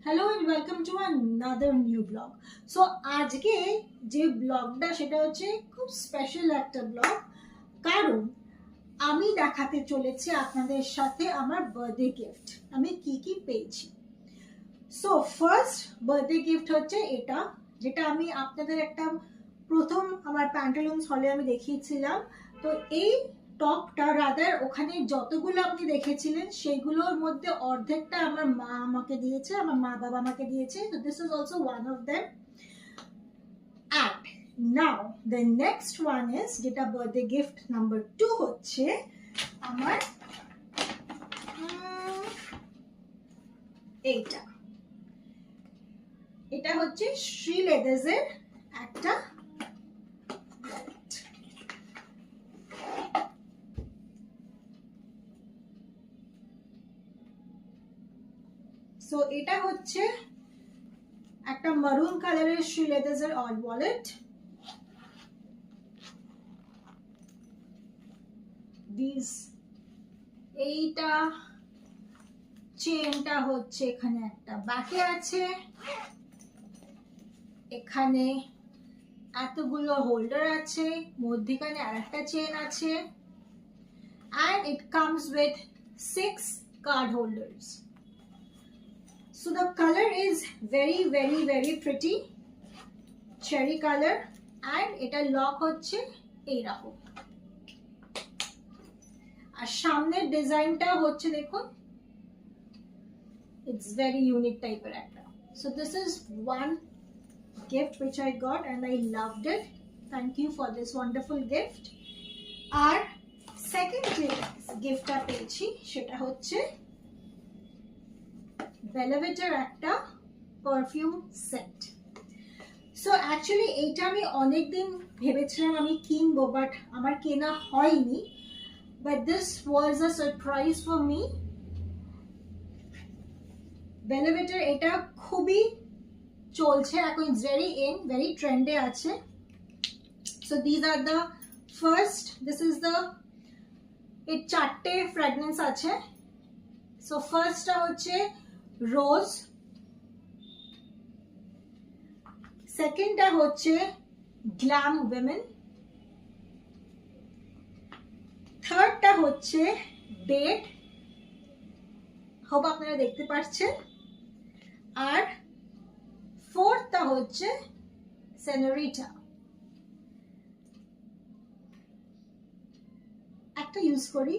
Hello and welcome to another new blog. So আজকে যে ব্লগটা সেটা হচ্ছে খুব স্পেশাল একটা ব্লগ, কারণ আমি দেখাতে চলেছি আপনাদের সাথে আমার বার্থডে গিফট আমি কি কি পেয়েছি। সো ফার্স্ট বার্থডে গিফট হচ্ছে এটা, যেটা আমি আপনাদের একটা প্রথম আমার প্যান্টালুন্স হলে আমি দেখিয়েছিলাম। তো এই টপটা রাদার ওখানে যতগুলো আপনি দেখেছিলেন সেইগুলোর মধ্যে অর্ধেকটা আমার মা আমাকে দিয়েছে, আমার মা বাবা আমাকে দিয়েছে। তো this is also one of them. And now the next one is, যেটা বার্থডে গিফট নাম্বার 2 হচ্ছে আমার এইটা। এটা হচ্ছে শ্রী লেদার্সের একটা সো এটা হচ্ছে একটা মারুন কালারের শ্রী লেদার্সের অল ওয়ালেট। এইটা চেনটা হচ্ছে এখানে একটা ব্যাকে আছে, এখানে এতগুলো হোল্ডার আছে, মধ্যখানে আরেকটা চেন আছে, and it comes with 6 card holders. So the color is very pretty cherry color, and এটা লক হচ্ছে এইরকম। আর সামনের ডিজাইনটা হচ্ছে দেখুন, it's very unique টাইপের একটা। So this is one gift which I got and I loved it. Thank you for this wonderful gift. আর সেকেন্ড যে গিফটটা পেয়েছি সেটা হচ্ছে ভেলভেটের একটা পারফিউম সেট। সো অ্যাকচুয়ালি এইটা আমি অনেকদিন ভেবেছিলাম আমি কিনবো, বাট আমার কেনা হয়নি। But this was a surprise for me. ভেলভেটের এটা খুবই চলছে এখন, ভেরি ট্রেন্ডে আছে। So these are the first, this is the, এর 4টে ফ্র্যাগনেন্স আছে। সো ফার্স্টটা হচ্ছে রোজ, সেকেন্ডটা হচ্ছে গ্ল্যাম উইমেন, থার্ডটা হচ্ছে বেড, হোপ আপনারা দেখতে পাচ্ছেন, আর ফোর্থটা হচ্ছে সেনোরিটা। একটা ইউজ করি